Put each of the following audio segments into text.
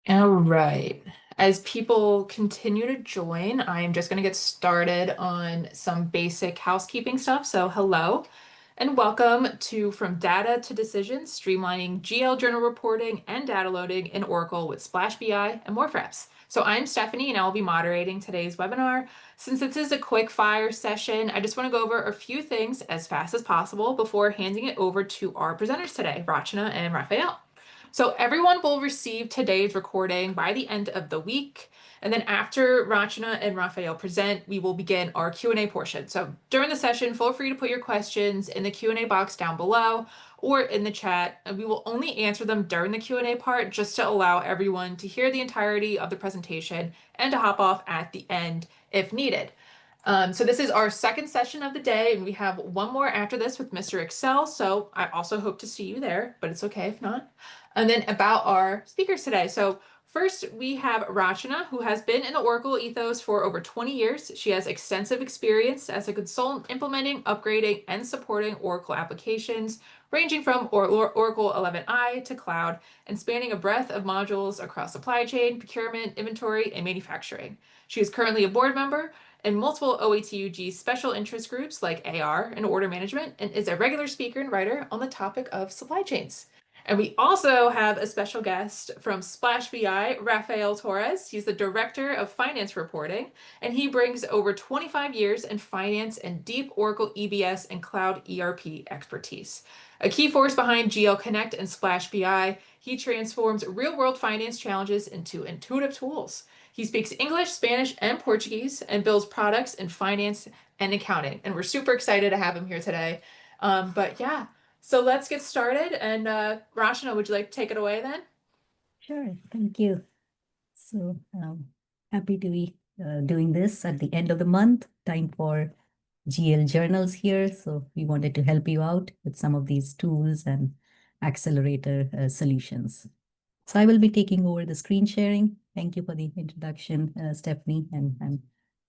All right. As people continue to join, I am just going to get started on some basic housekeeping stuff. So, hello and welcome to From Data to Decisions, streamlining GL journal reporting and data loading in Oracle with SplashBI and More4apps. So, I'm Stephanie and I'll be moderating today's webinar. Since this is a quick fire session, I just want to go over a few things as fast as possible before handing it over to our presenters today, Rachana and Raphael. So everyone will receive today's recording by the end of the week. And then after Rachana and Raphael present, we will begin our Q&A portion. So during the session, feel free to put your questions in the Q&A box down below or in the chat. And we will only answer them during the Q&A part just to allow everyone to hear the entirety of the presentation and to hop off at the end if needed. So this is our second session of the day, and we have one more after this with Mr. Excel. So I also hope to see you there, but it's okay if not. And then about our speakers today. So first, we have Rachana, who has been in the Oracle ethos for over 20 years. She has extensive experience as a consultant implementing, upgrading, and supporting Oracle applications, ranging from Oracle 11i to cloud, and spanning a breadth of modules across supply chain, procurement, inventory, and manufacturing. She is currently a board member in multiple OATUG special interest groups like AR and order management, and is a regular speaker and writer on the topic of supply chains. And we also have a special guest from SplashBI, Rafael Torres. He's the Director of Finance Reporting, and he brings over 25 years in finance and deep Oracle EBS and cloud ERP expertise. A key force behind GL Connect and SplashBI, he transforms real-world finance challenges into intuitive tools. He speaks English, Spanish, and Portuguese and builds products in finance and accounting. And we're super excited to have him here today. But yeah, so let's get started. And Rachana, would you like to take it away then? Sure, thank you. So happy to be doing this at the end of the month. Time for GL journals here. So we wanted to help you out with some of these tools and accelerator solutions. So I will be taking over the screen sharing. Thank you for the introduction, Stephanie, and I'm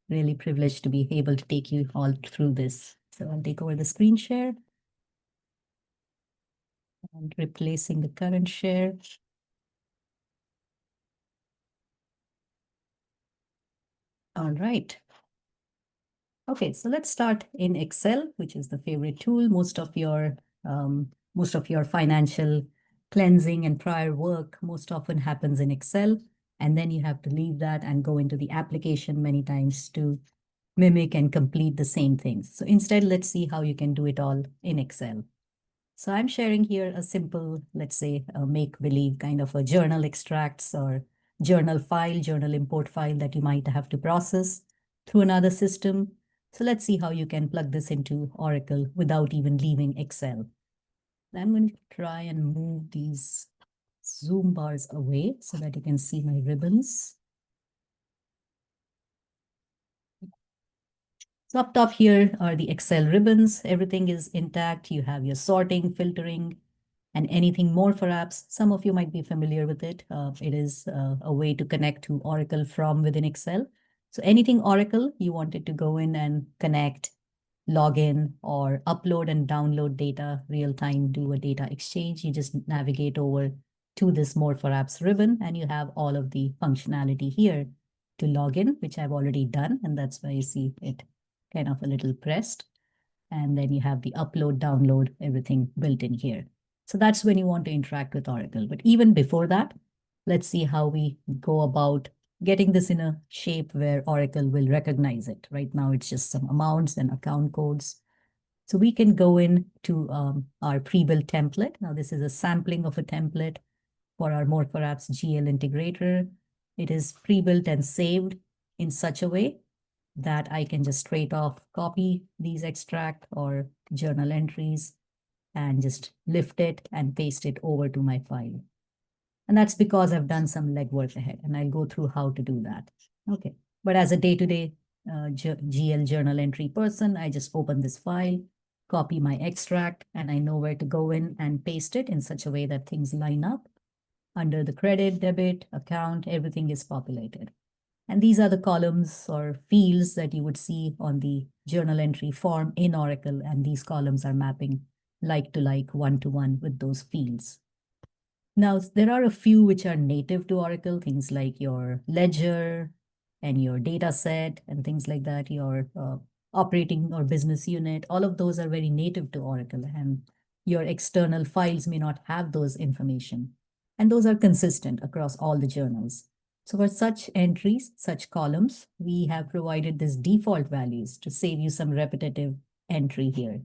really privileged to be able to take you all through this. So I'll take over the screen share and replacing the current share. All right. Okay, so let's start in Excel, which is the favorite tool. Most of your financial cleansing and prior work most often happens in Excel, and then you have to leave that and go into the application many times to mimic and complete the same things. So instead, let's see how you can do it all in Excel. So I'm sharing here a simple, let's say, make-believe kind of a journal extracts or journal file, journal import file that you might have to process through another system. So let's see how you can plug this into Oracle without even leaving Excel. I'm going to try and move these zoom bars away so that you can see my ribbons. So up top here are the Excel ribbons. Everything is intact. You have your sorting, filtering, and anything More4apps. Some of you might be familiar with it. It is a way to connect to Oracle from within Excel. So anything Oracle, you wanted to go in and connect, log in, or upload and download data real time, do a data exchange. You just navigate over to this More4apps ribbon, and you have all of the functionality here to log in, which I've already done. And that's why you see it kind of a little pressed. And then you have the upload, download, everything built in here. So that's when you want to interact with Oracle. But even before that, let's see how we go about getting this in a shape where Oracle will recognize it. Right now, it's just some amounts and account codes. So we can go in to our pre-built template. Now, this is a sampling of a template for our More4apps GL integrator. It is pre-built and saved in such a way that I can just straight off copy these extract or journal entries and just lift it and paste it over to my file. And that's because I've done some legwork ahead, and I'll go through how to do that. Okay, but as a day-to-day GL journal entry person, I just open this file, copy my extract, and I know where to go in and paste it in such a way that things line up. Under the credit, debit, account, everything is populated. And these are the columns or fields that you would see on the journal entry form in Oracle. And these columns are mapping like to like, one to one with those fields. Now, there are a few which are native to Oracle, things like your ledger and your data set and things like that, your operating or business unit. All of those are very native to Oracle, and your external files may not have those information. And those are consistent across all the journals. So for such entries, such columns, we have provided this default values to save you some repetitive entry here.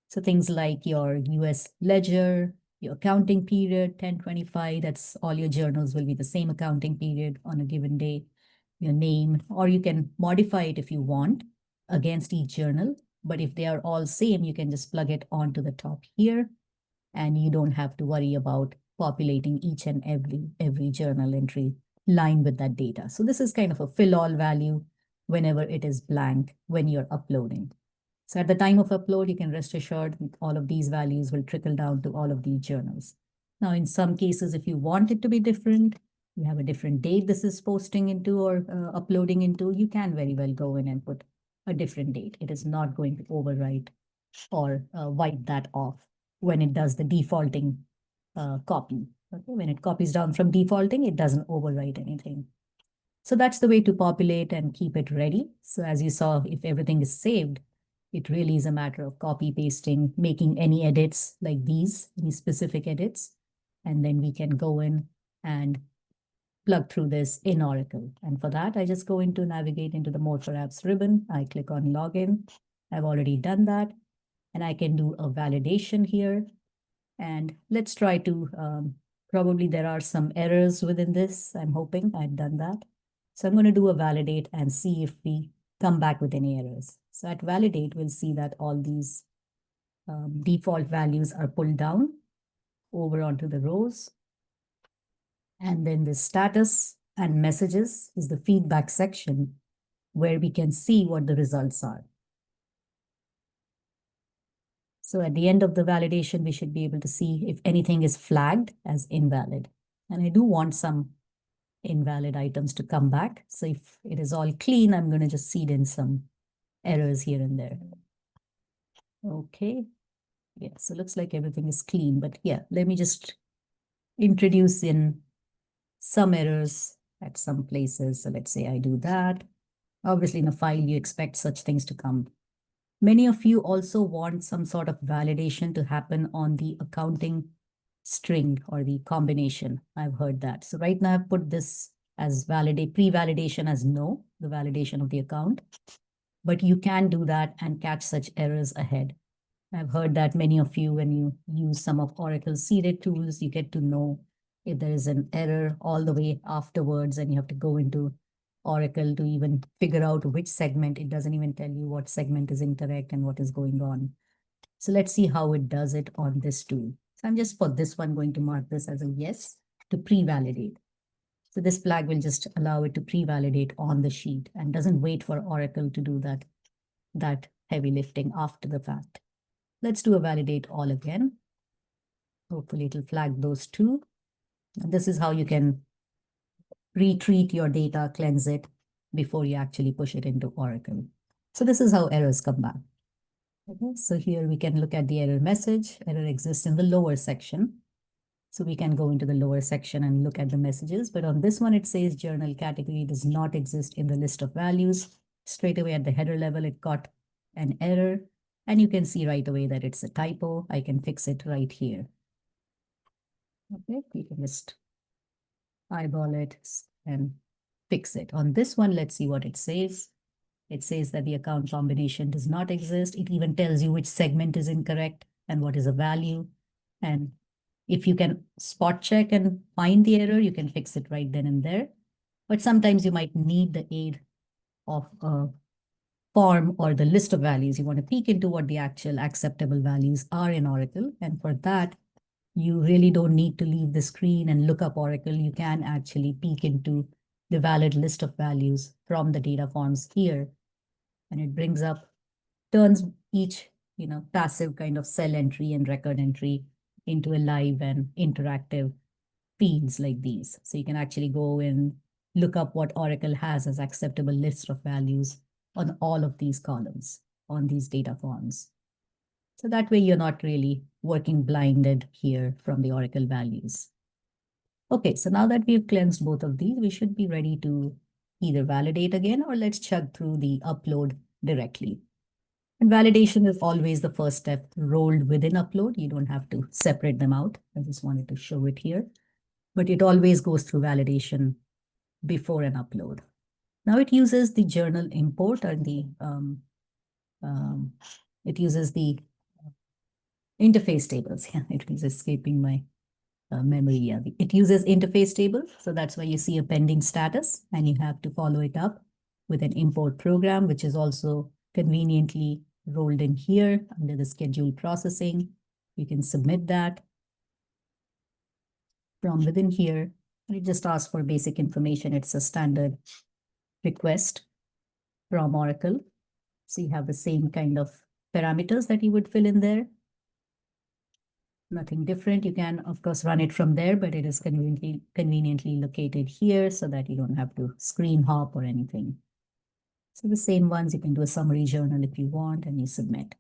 So things like your US ledger, your accounting period, 1025, that's all your journals will be the same accounting period on a given day, your name, or you can modify it if you want against each journal. But if they are all same, you can just plug it onto the top here, and you don't have to worry about populating each and every journal entry line with that data. So this is kind of a fill all value whenever it is blank when you're uploading. So at the time of upload, you can rest assured all of these values will trickle down to all of these journals. Now, in some cases, if you want it to be different, you have a different date this is posting into or uploading into, you can very well go in and put a different date. It is not going to overwrite or wipe that off when it does the defaulting copy. Okay? When it copies down from defaulting, it doesn't overwrite anything. So that's the way to populate and keep it ready. So as you saw, if everything is saved, it really is a matter of copy pasting, making any edits like these, any specific edits, and then we can go in and plug through this in Oracle. And for that, I just go into navigate into the More4apps ribbon. I click on login. I've already done that. And I can do a validation here. And let's try to, probably there are some errors within this. I'm hoping I've done that. So I'm going to do a validate and see if we come back with any errors. So at validate, we'll see that all these default values are pulled down over onto the rows. And then the status and messages is the feedback section where we can see what the results are. So at the end of the validation, we should be able to see if anything is flagged as invalid. And I do want some invalid items to come back. So if it is all clean, I'm going to just seed in some errors here and there. Okay. Yeah, so looks like everything is clean, but yeah, let me just introduce in some errors at some places. So let's say I do that. Obviously, in a file, you expect such things to come. Many of you also want some sort of validation to happen on the accounting string or the combination. I've heard that. So right now I've put this as pre-validation as no, the validation of the account. But you can do that and catch such errors ahead. I've heard that many of you, when you use some of Oracle's seeded tools, you get to know if there is an error all the way afterwards, and you have to go into Oracle to even figure out which segment. It doesn't even tell you what segment is incorrect and what is going on. So let's see how it does it on this tool. So I'm just for this one going to mark this as a yes to pre-validate. So this flag will just allow it to pre-validate on the sheet and doesn't wait for Oracle to do that heavy lifting after the fact. Let's do a validate all again. Hopefully it'll flag those two. And this is how you can retreat your data, cleanse it before you actually push it into Oracle. So this is how errors come back. Okay, so here we can look at the error message. Error exists in the lower section. So we can go into the lower section and look at the messages. But on this one, it says journal category does not exist in the list of values. Straight away at the header level, it got an error. And you can see right away that it's a typo. I can fix it right here. Okay, you can just eyeball it and fix it. On this one, let's see what it says. It says that the account combination does not exist. It even tells you which segment is incorrect and what is a value. And if you can spot check and find the error, you can fix it right then and there. But sometimes you might need the aid of a form or the list of values. You want to peek into what the actual acceptable values are in Oracle. And for that, you really don't need to leave the screen and look up Oracle. You can actually peek into the valid list of values from the data forms here. And it brings up, turns each, passive kind of cell entry and record entry into a live and interactive fields like these. So you can actually go and look up what Oracle has as acceptable list of values on all of these columns, on these data forms. So that way you're not really working blinded here from the Oracle values. Okay, so now that we've cleansed both of these, we should be ready to either validate again or let's chug through the upload directly. And validation is always the first step rolled within upload. You don't have to separate them out. I just wanted to show it here, but it always goes through validation before an upload. Now it uses the journal import and um, it uses the interface tables. Yeah, it is escaping my memory. Yeah, it uses interface tables. So that's why you see a pending status and you have to follow it up with an import program, which is also conveniently rolled in here under the schedule processing. You can submit that from within here. And it just asks for basic information. It's a standard request from Oracle. So you have the same kind of parameters that you would fill in there. Nothing different. You can, of course, run it from there, but it is conveniently located here so that you don't have to screen hop or anything. So the same ones, you can do a summary journal if you want, and you submit.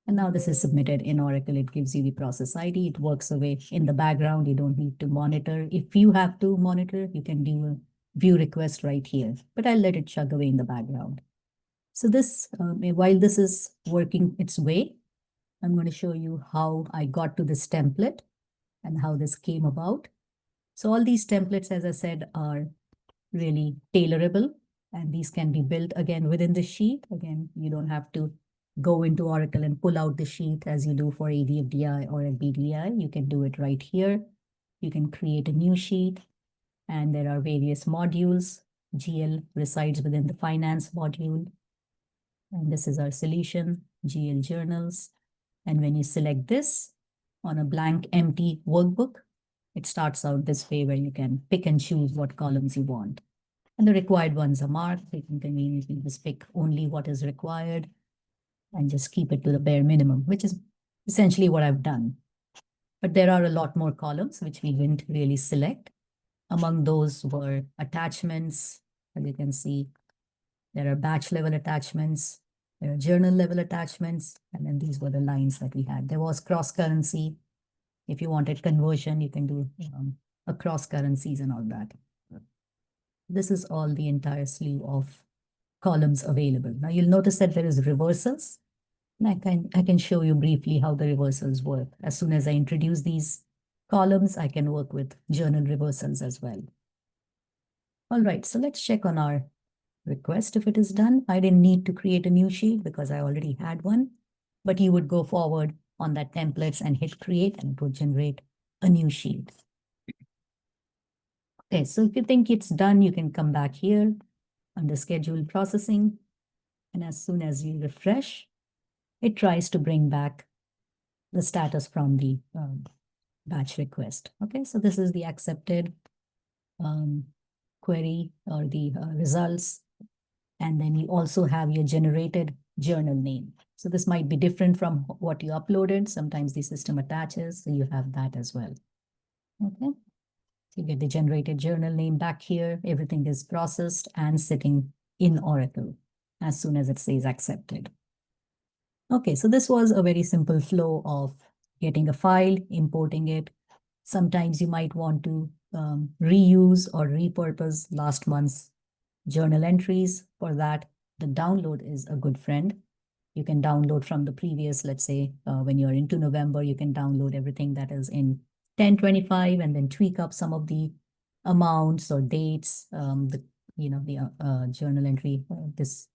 And now this is submitted in Oracle. It gives you the process ID. It works away in the background. You don't need to monitor. If you have to monitor, you can do a view request right here, but I'll let it chug away in the background. So this, while this is working its way, I'm going to show you how I got to this template and how this came about. So all these templates, as I said, are really tailorable, and these can be built again within the sheet. Again, you don't have to go into Oracle and pull out the sheet as you do for ADFDI or a BDI. You can do it right here. You can create a new sheet, and there are various modules. GL resides within the finance module. And this is our solution, GL journals. And when you select this on a blank empty workbook, it starts out this way where you can pick and choose what columns you want. And the required ones are marked. You can conveniently just pick only what is required and just keep it to the bare minimum, which is essentially what I've done. But there are a lot more columns which we didn't really select. Among those were attachments. As you can see, there are batch level attachments, there are journal level attachments, and then these were the lines that we had. There was cross currency. If you wanted conversion, you can do across currencies and all that. This is all the entire slew of columns available. Now you'll notice that there is reversals. And I can show you briefly how the reversals work. As soon as I introduce these columns, I can work with journal reversals as well. All right, so let's check on our request if it is done. I didn't need to create a new sheet because I already had one, but you would go forward on that templates and hit create and it would generate a new sheet. Okay, so if you think it's done, you can come back here under schedule processing. And as soon as you refresh, it tries to bring back the status from the batch request. Okay, so this is the accepted query or the results. And then you also have your generated journal name. So this might be different from what you uploaded. Sometimes the system attaches, so you have that as well. Okay, so you get the generated journal name back here. Everything is processed and sitting in Oracle as soon as it says accepted. Okay, so this was a very simple flow of getting a file, importing it. Sometimes you might want to reuse or repurpose last month's journal entries. For that, the download is a good friend. You can download from the previous, let's say, when you're into November, you can download everything that is in 1025 and then tweak up some of the amounts or dates, the journal entry, this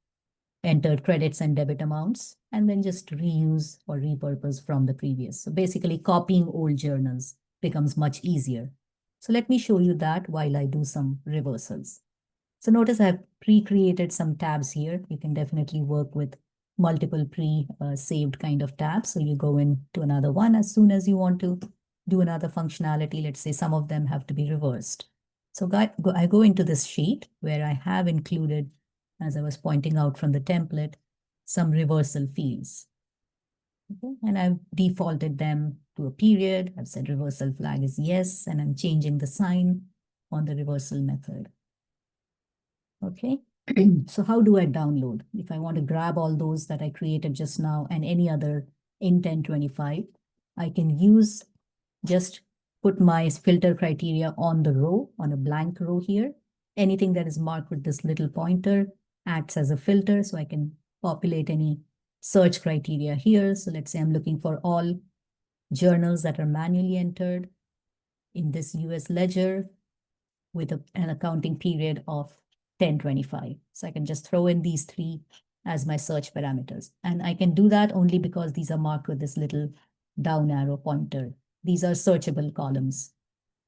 entered credits and debit amounts, and then just reuse or repurpose from the previous. So basically copying old journals becomes much easier. So let me show you that while I do some reversals. So notice I've pre-created some tabs here. You can definitely work with multiple pre-saved kind of tabs. So you go into another one as soon as you want to do another functionality. Let's say some of them have to be reversed. So I go into this sheet where I have included, as I was pointing out from the template, some reversal fields. Okay. And I've defaulted them to a period. I've said reversal flag is yes, and I'm changing the sign on the reversal method. Okay, so how do I download? If I want to grab all those that I created just now and any other in 1025, I can use just put my filter criteria on the row, on a blank row here. Anything that is marked with this little pointer acts as a filter, so I can populate any search criteria here. So let's say I'm looking for all journals that are manually entered in this US ledger with an accounting period of 1025. So I can just throw in these three as my search parameters. And I can do that only because these are marked with this little down arrow pointer. These are searchable columns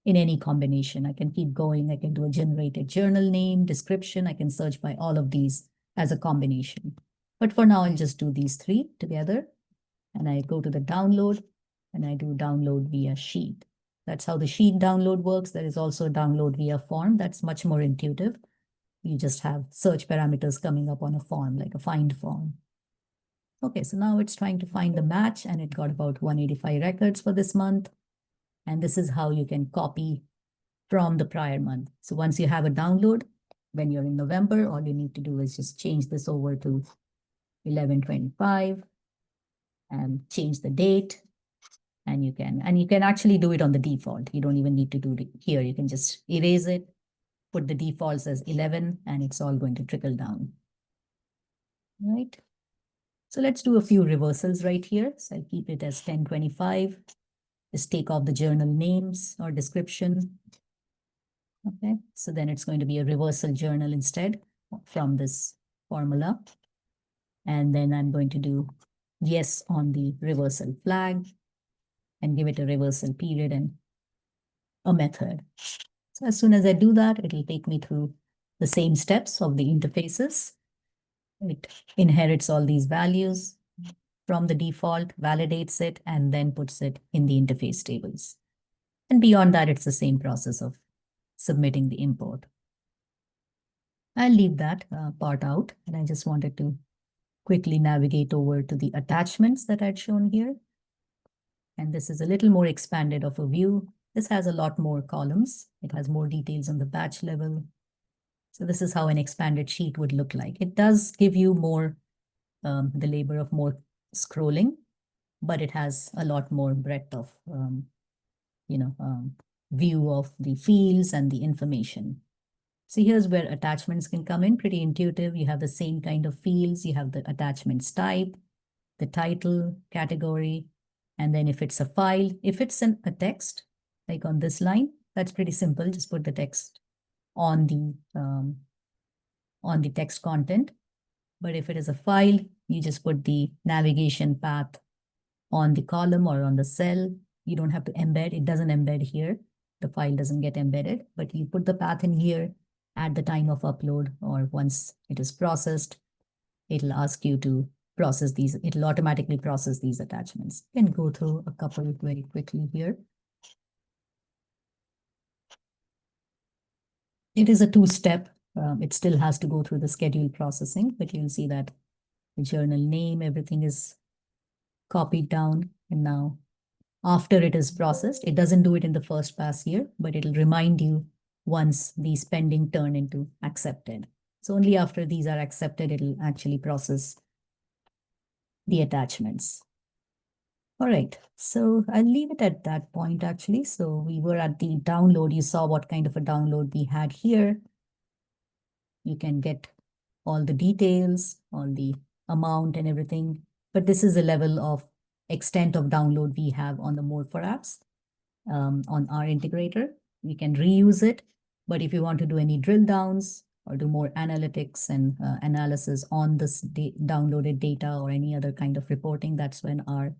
in any combination. I can keep going. I can do a generated journal name, description. I can search by all of these as a combination. But for now, I'll just do these three together. And I go to the download and I do download via sheet. That's how the sheet download works. There is also a download via form. That's much more intuitive. You just have search parameters coming up on a form, like a find form. Okay, so now it's trying to find the match, and it got about 185 records for this month. And this is how you can copy from the prior month. So once you have a download, when you're in November, all you need to do is just change this over to 11/25 and change the date. And you can actually do it on the default. You don't even need to do it here. You can just erase it, put the defaults as 11, and it's all going to trickle down. Right? So let's do a few reversals right here. So I'll keep it as 1025. Just take off the journal names or description. Okay, so then it's going to be a reversal journal instead from this formula. And then I'm going to do yes on the reversal flag and give it a reversal period and a method. So as soon as I do that, it'll take me through the same steps of the interfaces. It inherits all these values from the default, validates it, and then puts it in the interface tables. And beyond that, it's the same process of submitting the import. I'll leave that part out, and I just wanted to quickly navigate over to the attachments that I'd shown here. And this is a little more expanded of a view. This has a lot more columns. It has more details on the batch level. So this is how an expanded sheet would look like. It does give you more, the labor of more scrolling, but it has a lot more breadth of, view of the fields and the information. So here's where attachments can come in, pretty intuitive. You have the same kind of fields. You have the attachments type, the title, category, and then if it's a file, if it's a text, like on this line, that's pretty simple. Just put the text on the text content. But if it is a file, you just put the navigation path on the column or on the cell. You don't have to embed. It doesn't embed here. The file doesn't get embedded, but you put the path in here at the time of upload, or once it is processed, it'll ask you to process these. It'll automatically process these attachments. You can go through a couple very quickly here. It is a two-step. It still has to go through the schedule processing, but you'll see that the journal name, everything is copied down. And now after it is processed, it doesn't do it in the first pass here, but it'll remind you once these pending turn into accepted. So only after these are accepted, it'll actually process the attachments. All right, so I'll leave it at that point actually. So we were at the download. You saw what kind of a download we had here. You can get all the details, all the amount and everything. But this is the level of extent of download we have on the More4apps on our integrator. We can reuse it. But if you want to do any drill downs or do more analytics and analysis on this downloaded data or any other kind of reporting, that's when our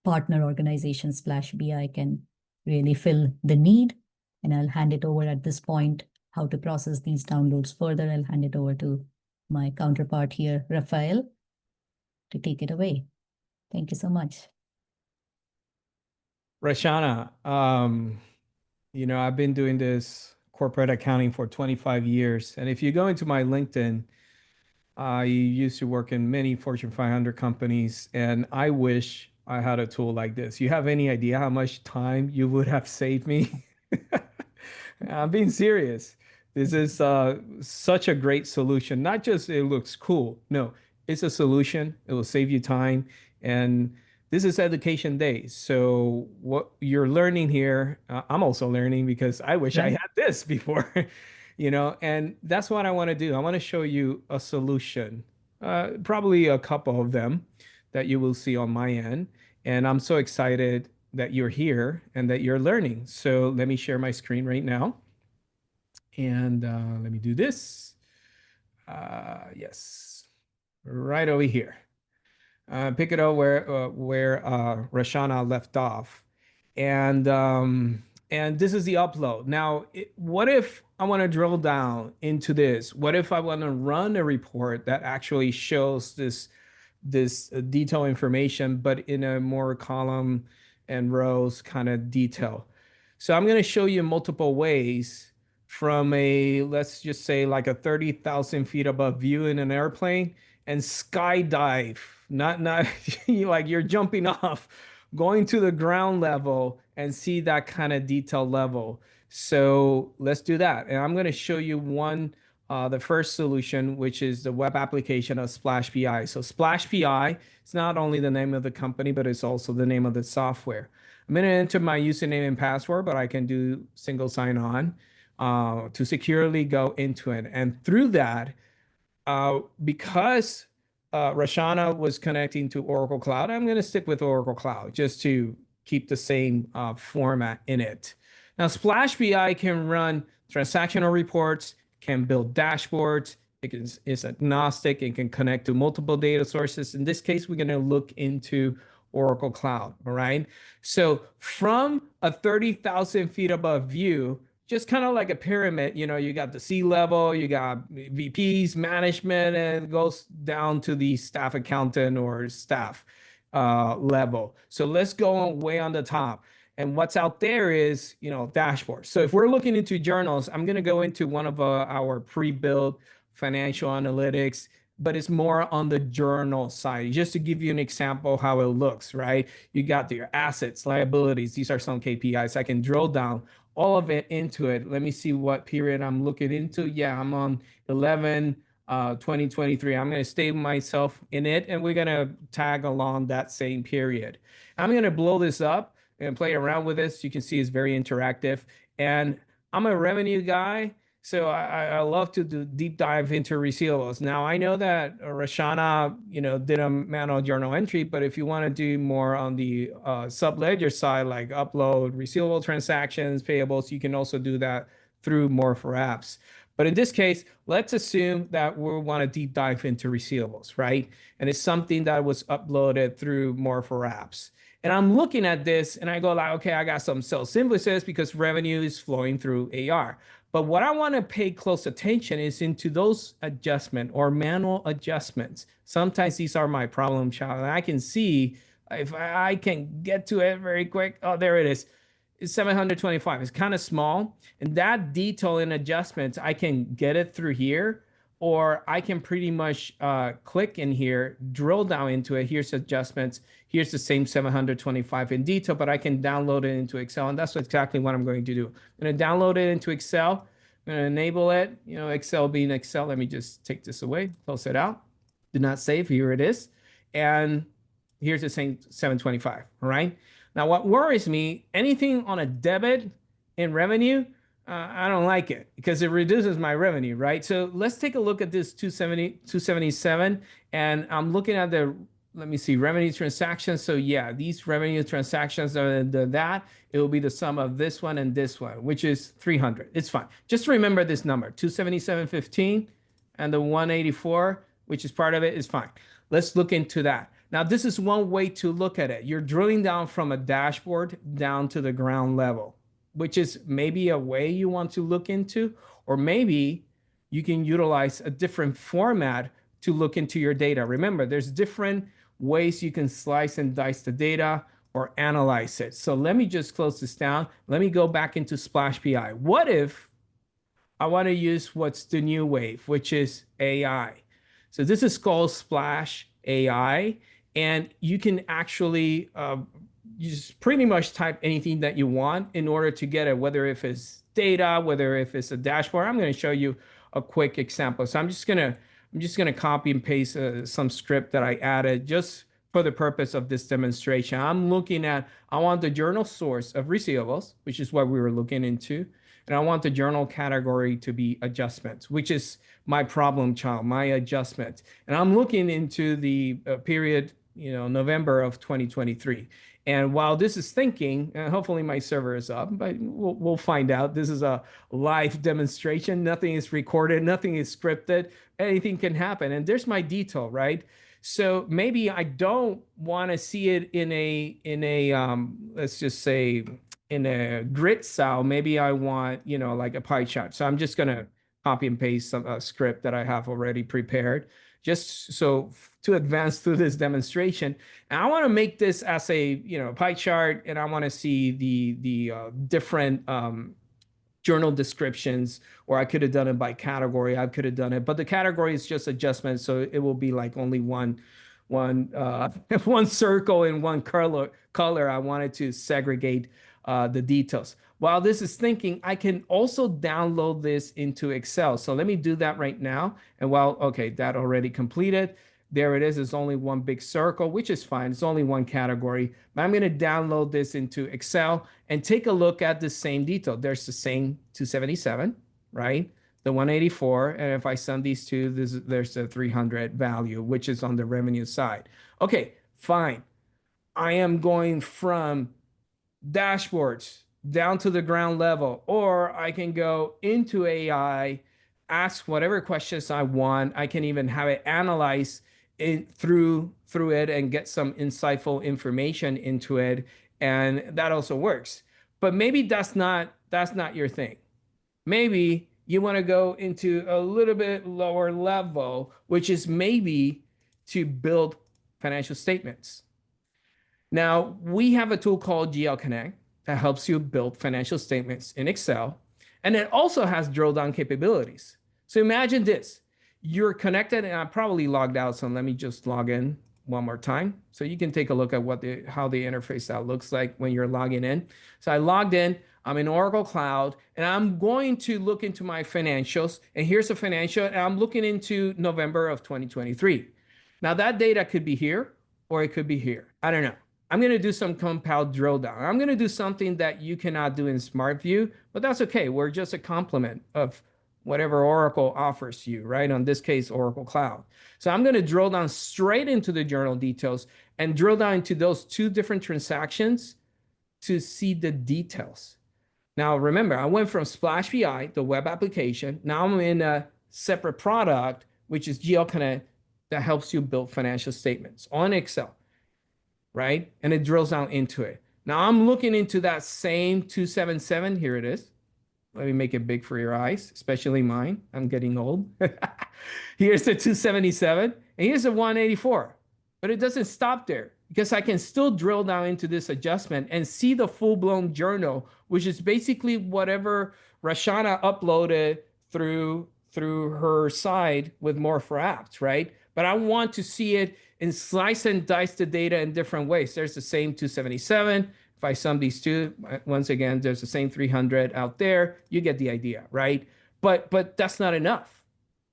partner organization SplashBI can really fill the need. And I'll hand it over at this point, how to process these downloads further. I'll hand it over to my counterpart here, Rafael, to take it away. Thank you so much. Rashana, I've been doing this corporate accounting for 25 years. And if you go into my LinkedIn, I used to work in many Fortune 500 companies, and I wish I had a tool like this. You have any idea how much time you would have saved me? I'm being serious. This is such a great solution. Not just it looks cool. No, it's a solution. It will save you time. And this is education day. So what you're learning here, I'm also learning because I wish I Right. had this before, and that's what I want to do. I want to show you a solution, probably a couple of them that you will see on my end. And I'm so excited that you're here and that you're learning. So let me share my screen right now. And let me do this. Yes, right over here. Pick it up where Rashana left off, and this is the upload. Now, what if I want to drill down into this? What if I want to run a report that actually shows this detailed information, but in a more column and rows kind of detail? So I'm going to show you multiple ways from a, let's just say, like a 30,000 feet above view in an airplane and skydive, not like you're jumping off, going to the ground level and see that kind of detail level. So let's do that. And I'm going to show you the first solution, which is the web application of SplashBI. So SplashBI is not only the name of the company, but it's also the name of the software. I'm going to enter my username and password, but I can do single sign on to securely go into it. And through that, because Rashana was connecting to Oracle Cloud, I'm going to stick with Oracle Cloud just to keep the same format in it. Now, Splash BI can run transactional reports, can build dashboards. It's agnostic and can connect to multiple data sources. In this case, we're going to look into Oracle Cloud. All right. So from a 30,000 feet above view, just kind of like a pyramid, you got the C level, you got VPs, management, and it goes down to the staff accountant or staff level. So let's go on way on the top. And what's out there is, dashboards. So if we're looking into journals, I'm going to go into one of our pre-built financial analytics, but it's more on the journal side, just to give you an example how it looks, right? You got your assets, liabilities. These are some KPIs. I can drill down all of it into it. Let me see what period I'm looking into. Yeah, I'm on 11, 2023. I'm going to stay myself in it, and we're going to tag along that same period. I'm going to blow this up and play around with this. You can see it's very interactive. And I'm a revenue guy, so I love to do deep dive into receivables. Now, I know that Rashana, did a manual journal entry, but if you want to do more on the sub-ledger side, like upload receivable transactions, payables, you can also do that through More4apps. But in this case, let's assume that we want to deep dive into receivables, right? And it's something that was uploaded through More4apps. And I'm looking at this and I go like, okay, I got some sales invoices because revenue is flowing through AR. But what I want to pay close attention is into those adjustment or manual adjustments. Sometimes these are my problem child. And I can see if I can get to it very quick. Oh, there it is. It's 725. It's kind of small. And that detail in adjustments, I can get it through here, or I can pretty much click in here, drill down into it. Here's adjustments. Here's the same 725 in detail, but I can download it into Excel. And that's exactly what I'm going to do. I'm going to download it into Excel. I'm going to enable it, Excel being Excel. Let me just take this away, close it out. Do not save. Here it is. And here's the same 725. All right. Now, what worries me, anything on a debit in revenue, I don't like it because it reduces my revenue, right? So let's take a look at this 277. And I'm looking at let me see, revenue transactions. So yeah, these revenue transactions are that. It will be the sum of this one and this one, which is 300. It's fine. Just remember this number, 277.15, and the 184, which is part of it, is fine. Let's look into that. Now, this is one way to look at it. You're drilling down from a dashboard down to the ground level, which is maybe a way you want to look into, or maybe you can utilize a different format to look into your data. Remember, there's different ways you can slice and dice the data or analyze it. So let me just close this down. Let me go back into SplashBI. What if I want to use what's the new wave, which is AI? So this is called Splash AI, and you can actually you just pretty much type anything that you want in order to get it, whether if it's data, whether if it's a dashboard. I'm going to show you a quick example. So I'm just gonna copy and paste some script that I added just for the purpose of this demonstration. I'm looking at, I want the journal source of receivables, which is what we were looking into. And I want the journal category to be adjustments, which is my problem child, my adjustment. And I'm looking into the period, November of 2023. And while this is thinking, and hopefully my server is up, but we'll find out. This is a live demonstration. Nothing is recorded. Nothing is scripted. Anything can happen. And there's my detail, right? So maybe I don't want to see it in a let's just say in a grid style. Maybe I want, like a pie chart. So I'm just gonna copy and paste some script that I have already prepared, just so to advance through this demonstration. And I want to make this as a pie chart, and I want to see the different journal descriptions, or I could have done it by category. I could have done it, but the category is just adjustments, so it will be like only one one circle in one color. I wanted to segregate the details. While this is thinking, I can also download this into Excel. So let me do that right now. And okay, that already completed. There it is. It's only one big circle, which is fine. It's only one category. But I'm going to download this into Excel and take a look at the same detail. There's the same 277, right? The 184. And if I sum these two, there's the 300 value, which is on the revenue side. Okay, fine. I am going from dashboards down to the ground level, or I can go into AI, ask whatever questions I want. I can even have it analyze it through it and get some insightful information into it, and that also works. But maybe that's not your thing. Maybe you want to go into a little bit lower level, which is maybe to build financial statements. Now, we have a tool called GL Connect that helps you build financial statements in Excel, and it also has drill down capabilities. So imagine this. You're connected, and I probably logged out, so let me just log in one more time so you can take a look at how the interface that looks like when you're logging in. So I logged in, I'm in Oracle Cloud, and I'm going to look into my financials, and here's a financial, and I'm looking into November of 2023. Now that data could be here, or it could be here. I don't know. I'm going to do some compound drill down. I'm going to do something that you cannot do in SmartView, but that's okay. We're just a complement of whatever Oracle offers you, right? On this case, Oracle Cloud. So I'm going to drill down straight into the journal details and drill down into those two different transactions to see the details. Now, remember, I went from SplashBI, the web application. Now I'm in a separate product, which is GL Connect, that helps you build financial statements on Excel, right? And it drills down into it. Now I'm looking into that same 277. Here it is. Let me make it big for your eyes, especially mine. I'm getting old. Here's the 277, and here's the 184. But it doesn't stop there, because I can still drill down into this adjustment and see the full-blown journal, which is basically whatever Rashana uploaded through her side with More4apps, right? But I want to see it and slice and dice the data in different ways. There's the same 277. If I sum these two, once again, there's the same 300 out there. You get the idea, right? But that's not enough,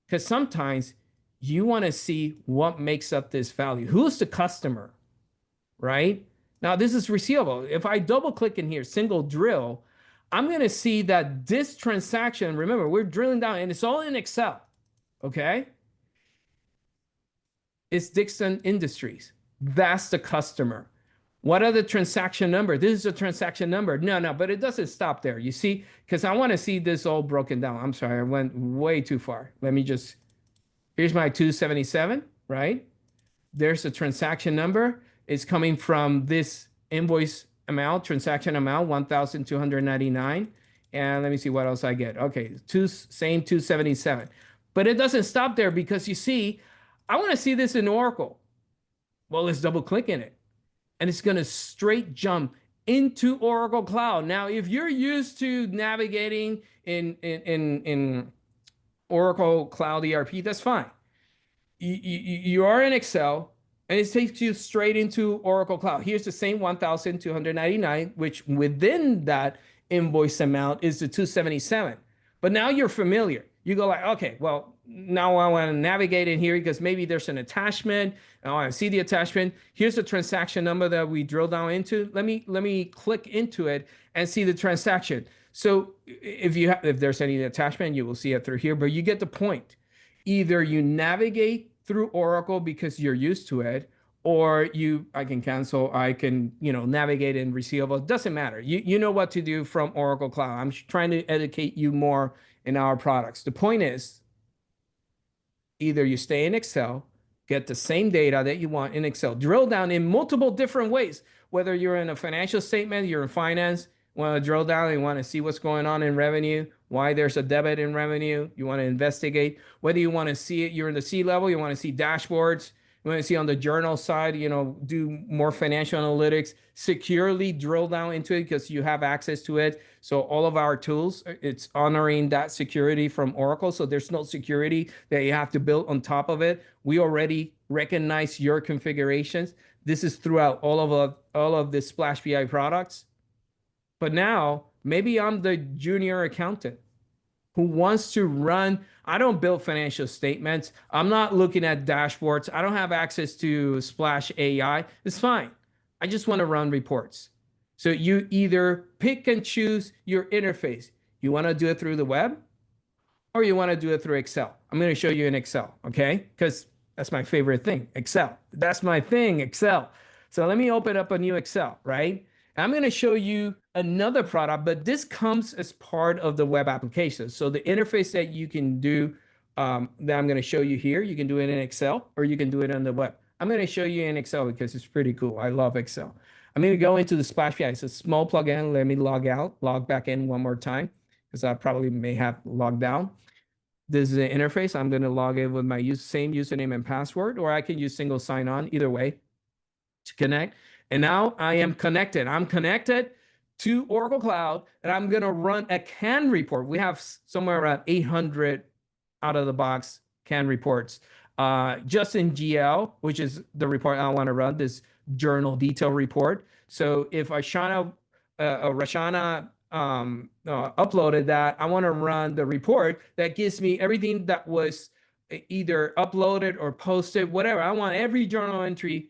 because sometimes you want to see what makes up this value. Who's the customer, right? Now, this is receivable. If I double click in here, single drill, I'm going to see that this transaction, remember, we're drilling down, and it's all in Excel, okay? It's Dixon Industries. That's the customer. What are the transaction number? This is a transaction number. No, but it doesn't stop there. You see, because I want to see this all broken down. I'm sorry, I went way too far. Let me just, here's my 277, right? There's the transaction number. It's coming from this invoice amount, transaction amount, 1,299. And let me see what else I get. Okay, same 277. But it doesn't stop there, because you see, I want to see this in Oracle. Well, let's double click in it. And it's going to straight jump into Oracle Cloud. Now, if you're used to navigating in Oracle Cloud ERP, that's fine. You are in Excel, and it takes you straight into Oracle Cloud. Here's the same 1,299, which within that invoice amount is the 277. But now you're familiar. You go like, okay, well, now I want to navigate in here because maybe there's an attachment. I want to see the attachment. Here's the transaction number that we drill down into. Let me click into it and see the transaction. So if there's any attachment, you will see it through here, but you get the point. Either you navigate through Oracle because you're used to it, or I can cancel, I can, navigate in receivables. Doesn't matter. You know what to do from Oracle Cloud. I'm trying to educate you more in our products. The point is, either you stay in Excel, get the same data that you want in Excel, drill down in multiple different ways, whether you're in a financial statement, you're in finance, want to drill down and want to see what's going on in revenue, why there's a debit in revenue, you want to investigate, whether you want to see it, you're in the C level, you want to see dashboards, you want to see on the journal side, do more financial analytics, securely drill down into it because you have access to it. So all of our tools, it's honoring that security from Oracle. So there's no security that you have to build on top of it. We already recognize your configurations. This is throughout all of the SplashBI products. But now maybe I'm the junior accountant who wants to run. I don't build financial statements. I'm not looking at dashboards. I don't have access to Splash AI. It's fine. I just want to run reports. So you either pick and choose your interface. You want to do it through the web, or you want to do it through Excel. I'm going to show you in Excel, okay? Because that's my favorite thing, Excel. That's my thing, Excel. So let me open up a new Excel, right? I'm going to show you another product, but this comes as part of the web application. So the interface that you can do, that I'm going to show you here, you can do it in Excel or you can do it on the web. I'm going to show you in Excel because it's pretty cool. I love Excel. I'm going to go into the SplashBI. It's a small plugin. Let me log back in one more time because I probably may have logged out. This is the interface. I'm going to log in with my same username and password, or I can use single sign-on, either way, to connect. And now I am connected. I'm connected to Oracle Cloud, and I'm going to run a CAN report. We have somewhere around 800 out of the box CAN reports. Just in GL, which is the report I want to run, this journal detail report. So if Rashana uploaded that, I want to run the report that gives me everything that was either uploaded or posted, whatever. I want every journal entry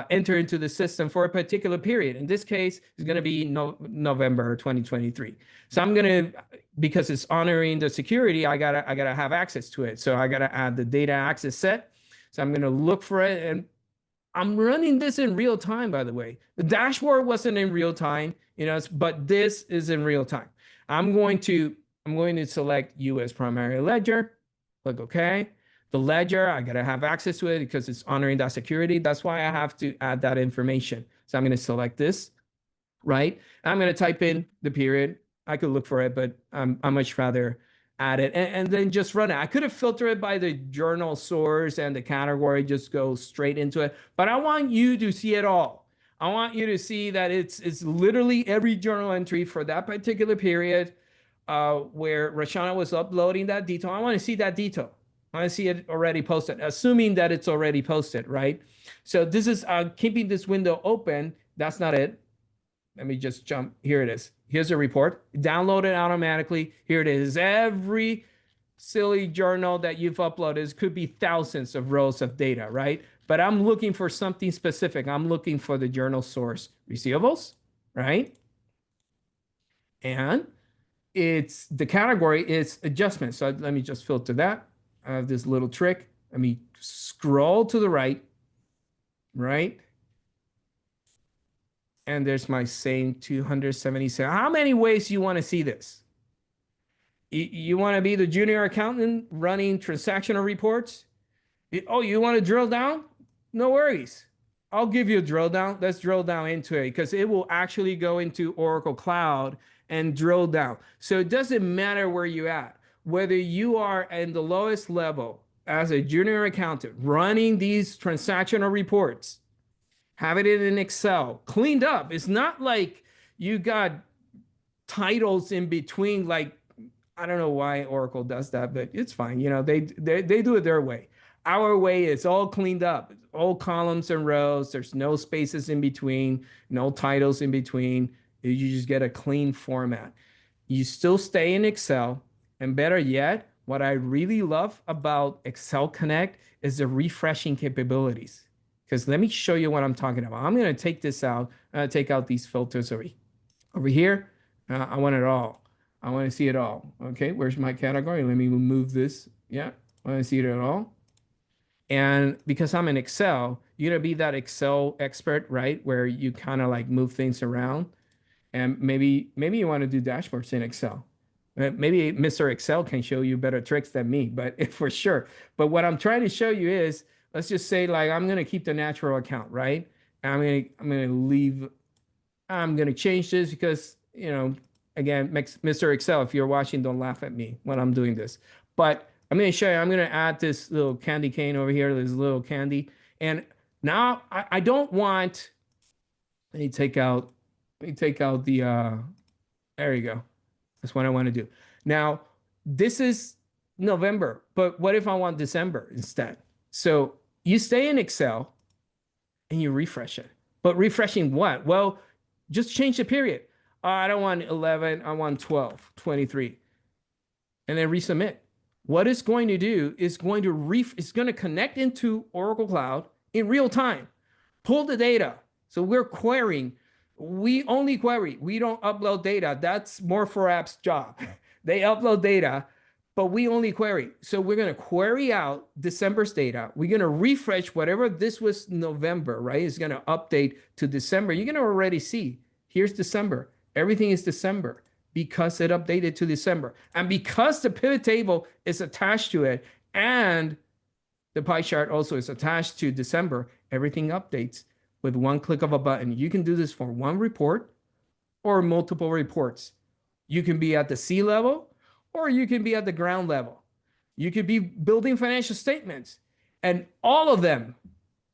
enter into the system for a particular period. In this case, it's going to be November 2023. So I'm going to, because it's honoring the security, I gotta have access to it. So I gotta add the data access set. So I'm going to look for it, and I'm running this in real time, by the way. The dashboard wasn't in real time, but this is in real time. I'm going to select US primary ledger, click OK. The ledger, I gotta have access to it because it's honoring that security. That's why I have to add that information. So I'm gonna select this, right? I'm gonna type in the period. I could look for it, but I much rather add it and then just run it. I could have filtered it by the journal source and the category, just go straight into it. But I want you to see it all. I want you to see that it's literally every journal entry for that particular period where Rashana was uploading that detail. I want to see that detail. I want to see it already posted, assuming that it's already posted, right? So this is keeping this window open. That's not it. Let me just jump. Here it is. Here's a report. Download it automatically. Here it is. Every silly journal that you've uploaded could be thousands of rows of data, right? But I'm looking for something specific. I'm looking for the journal source receivables, right? And it's the category is adjustment. So let me just filter that. I have this little trick. Let me scroll to the right, right? And there's my same 277. How many ways you want to see this? You want to be the junior accountant running transactional reports? Oh, you want to drill down? No worries. I'll give you a drill down. Let's drill down into it because it will actually go into Oracle Cloud and drill down. So it doesn't matter where you're at, whether you are in the lowest level as a junior accountant running these transactional reports, having it in Excel, cleaned up. It's not like you got titles in between. Like, I don't know why Oracle does that, but it's fine. They do it their way. Our way is all cleaned up, all columns and rows. There's no spaces in between, no titles in between. You just get a clean format. You still stay in Excel, and better yet, what I really love about Excel Connect is the refreshing capabilities. Because let me show you what I'm talking about. I'm going to take this out. I'm going to take out these filters over here. I want it all. I want to see it all. Okay, where's my category? Let me remove this. Yeah, I want to see it all. And because I'm in Excel, you're going to be that Excel expert, right? Where you kind of like move things around. And maybe you want to do dashboards in Excel. Maybe Mr. Excel can show you better tricks than me, but for sure. But what I'm trying to show you is, let's just say like I'm gonna keep the natural account, right? And I'm gonna change this because again, Mr. Excel, if you're watching, don't laugh at me when I'm doing this. But I'm gonna show you, I'm gonna add this little candy cane over here, this little candy. And now I don't want, let me take out the there you go. That's what I want to do. Now, this is November, but what if I want December instead? So you stay in Excel and you refresh it. But refreshing what? Well, just change the period. I don't want 11, I want 12, 23. And then resubmit. What it's going to do is it's going to connect into Oracle Cloud in real time. Pull the data. So we're querying. We only query. We don't upload data. That's More4apps' job. They upload data, but we only query. So we're going to query out December's data. We're going to refresh whatever this was November, right? It's going to update to December. You're going to already see, here's December. Everything is December because it updated to December. And because the pivot table is attached to it and the pie chart also is attached to December, everything updates with one click of a button. You can do this for one report or multiple reports. You can be at the C level or you can be at the ground level. You could be building financial statements, and all of them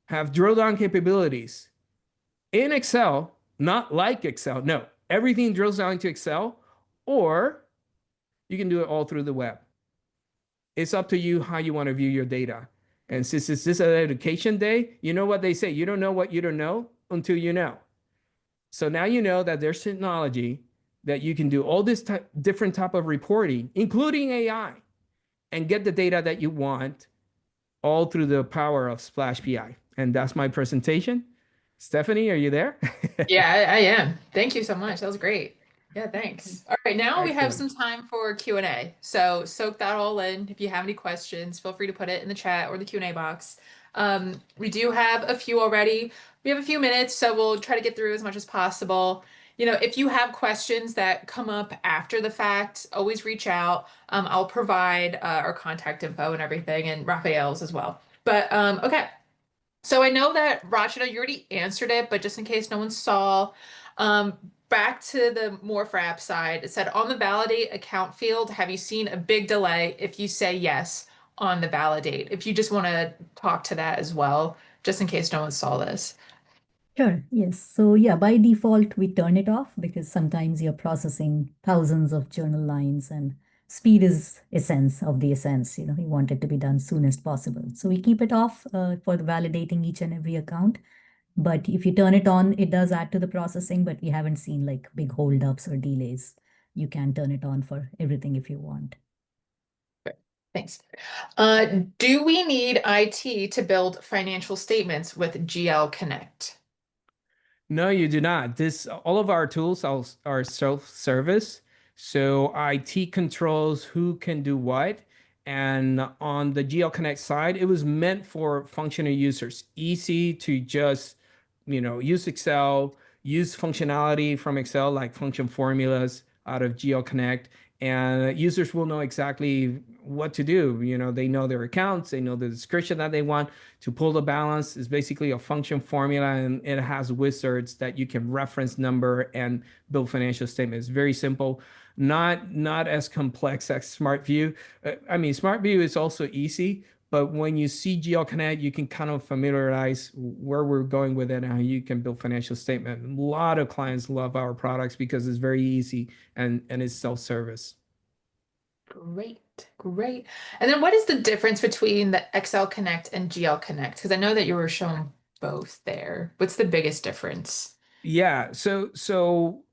have drill down capabilities in Excel, not like Excel. No, everything drills down into Excel, or you can do it all through the web. It's up to you how you want to view your data. And since this is an education day, you know what they say, you don't know what you don't know until you know. So now you know that there's technology that you can do all this different type of reporting, including AI, and get the data that you want all through the power of SplashBI. And that's my presentation. Stephanie, are you there? Yeah, I am. Thank you so much. That was great. Yeah, thanks. All right, now we have Excellent. some time for Q&A. So soak that all in. If you have any questions, feel free to put it in the chat or the Q&A box. We do have a few already. We have a few minutes, so we'll try to get through as much as possible. If you have questions that come up after the fact, always reach out. I'll provide our contact info and everything, and Raphael's as well. But okay. So I know that Rachida, you already answered it, but just in case no one saw, um, back to the more for app side, it said on the validate account field, have you seen a big delay if you say yes on the validate? If you just want to talk to that as well, just in case no one saw this. Sure, yes. So yeah, by default, we turn it off because sometimes you're processing thousands of journal lines and speed is essence of the essence. You want it to be done soonest possible. So we keep it off for validating each and every account. But if you turn it on, it does add to the processing, but we haven't seen like big holdups or delays. You can turn it on for everything if you want. Thanks. Do we need IT to build financial statements with GL Connect? No, you do not. All of our tools are self-service. So IT controls who can do what. And on the GL Connect side, it was meant for functional users. Easy to just, use Excel, use functionality from Excel like function formulas out of GL Connect. And users will know exactly what to do. They know their accounts, they know the description that they want to pull the balance. Is basically a function formula, and it has wizards that you can reference number and build financial statements. Very simple, not as complex as SmartView. I mean, SmartView is also easy, but when you see GL Connect, you can kind of familiarize where we're going with it and how you can build financial statement. A lot of clients love our products because it's very easy and it's self-service. Great, great. And then what is the difference between the XL Connect and GL Connect? Because I know that you were showing both there. What's the biggest difference? Yeah, so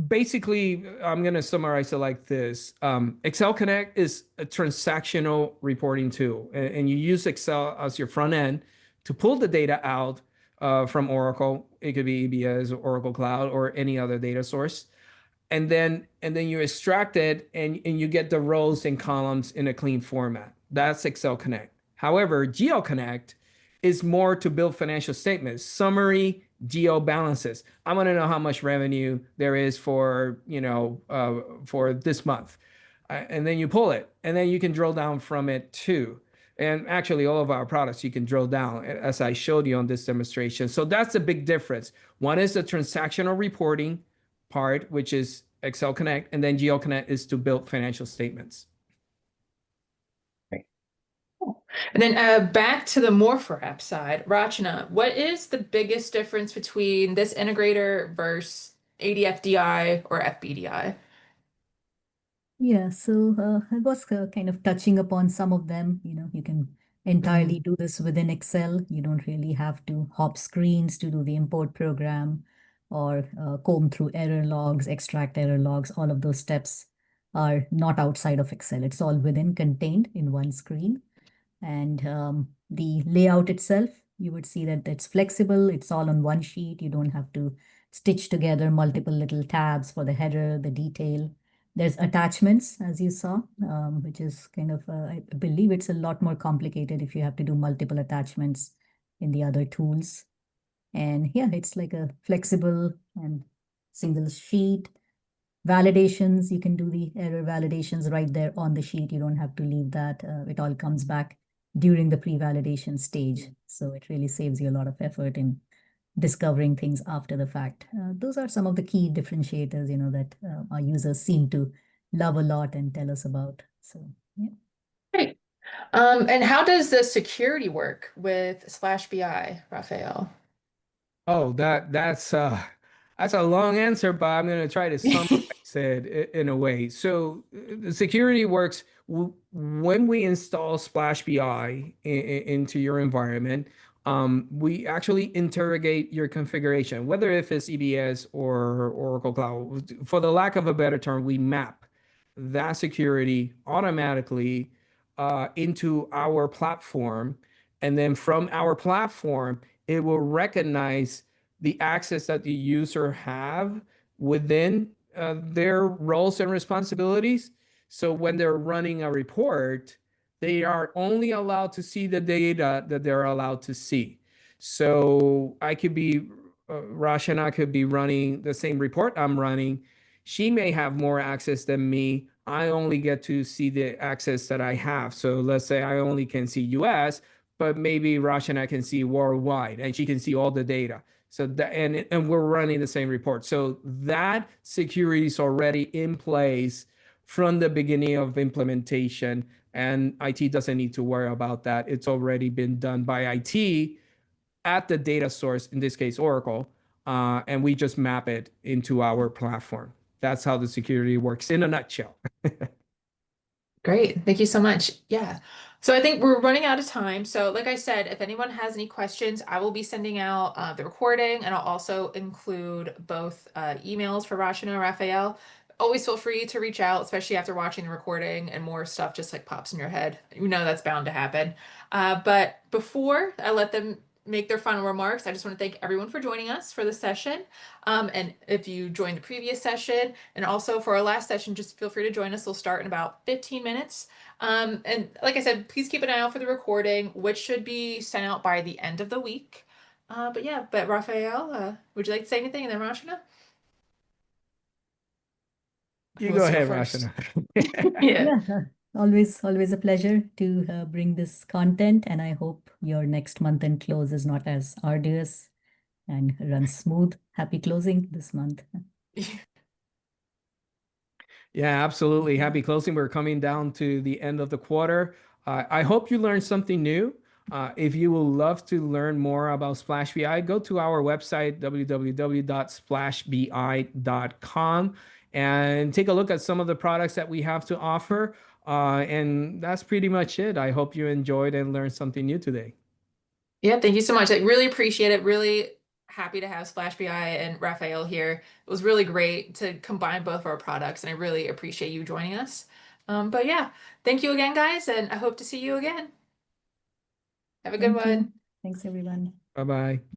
basically, I'm going to summarize it like this. Excel Connect is a transactional reporting tool, and you use Excel as your front end to pull the data out from Oracle. It could be EBS, Oracle Cloud, or any other data source. And then you extract it and you get the rows and columns in a clean format. That's Excel Connect. However, Geo Connect is more to build financial statements, summary geo balances. I want to know how much revenue there is for this month. And then you pull it, and then you can drill down from it too. And actually, all of our products, you can drill down, as I showed you on this demonstration. So that's a big difference. One is the transactional reporting part, which is Excel Connect, and then Geo Connect is to build financial statements. And then back to the More4app side, Rachana, what is the biggest difference between this integrator versus ADFDI or FBDI? Yeah, so I was kind of touching upon some of them. You can entirely do this within Excel. You don't really have to hop screens to do the import program or comb through error logs, extract error logs. All of those steps are not outside of Excel. It's all within, contained in one screen. And the layout itself, you would see that it's flexible. It's all on one sheet. You don't have to stitch together multiple little tabs for the header, the detail. There's attachments, as you saw, which is kind of, I believe it's a lot more complicated if you have to do multiple attachments in the other tools. And yeah, it's like a flexible and single sheet. Validations, you can do the error validations right there on the sheet. You don't have to leave that. It all comes back during the pre-validation stage. So it really saves you a lot of effort in discovering things after the fact. Those are some of the key differentiators, that our users seem to love a lot and tell us about. So, yeah. Great. And how does the security work with SplashBI, Raphael? Oh, that's a long answer, but I'm going to try to summarize it in a way. So the security works when we install SplashBI into your environment. We actually interrogate your configuration, whether if it's EBS or Oracle Cloud. For the lack of a better term, we map that security automatically into our platform, and then from our platform, it will recognize the access that the user have within their roles and responsibilities. So when they're running a report, they are only allowed to see the data that they're allowed to see. So I could be, Rashana could be running the same report I'm running. She may have more access than me. I only get to see the access that I have. So let's say I only can see US, but maybe Rashana can see worldwide, and she can see all the data. So that, and we're running the same report. So that security is already in place from the beginning of implementation, and IT doesn't need to worry about that. It's already been done by IT at the data source, in this case, Oracle, and we just map it into our platform. That's how the security works in a nutshell. Great. Thank you so much. Yeah. So I think we're running out of time. So like I said, if anyone has any questions, I will be sending out the recording, and I'll also include both emails for Rashina and Raphael. Always feel free to reach out, especially after watching the recording and more stuff just like pops in your head. You know that's bound to happen. But before I let them make their final remarks, I just want to thank everyone for joining us for the session. And if you joined the previous session, and also for our last session, just feel free to join us. We'll start in about 15 minutes. And like I said, please keep an eye out for the recording, which should be sent out by the end of the week. But yeah, but Raphael, would you like to say anything? And then Rashina? You Who go wants to go ahead, first? Rashana. Yeah. Yeah, always a pleasure to bring this content, and I hope your next month end close is not as arduous and runs smooth. Happy closing this month. Yeah, absolutely. Happy closing. We're coming down to the end of the quarter. I hope you learned something new. If you would love to learn more about Splash BI, go to our website, www.splashbi.com, and take a look at some of the products that we have to offer. And that's pretty much it. I hope you enjoyed and learned something new today. Yeah, thank you so much. I really appreciate it. Really happy to have SplashBI and Raphael here. It was really great to combine both of our products, and I really appreciate you joining us. But yeah, thank you again, guys, and I hope to see you again. Have a good Thank you. one. Thanks, everyone. Bye bye.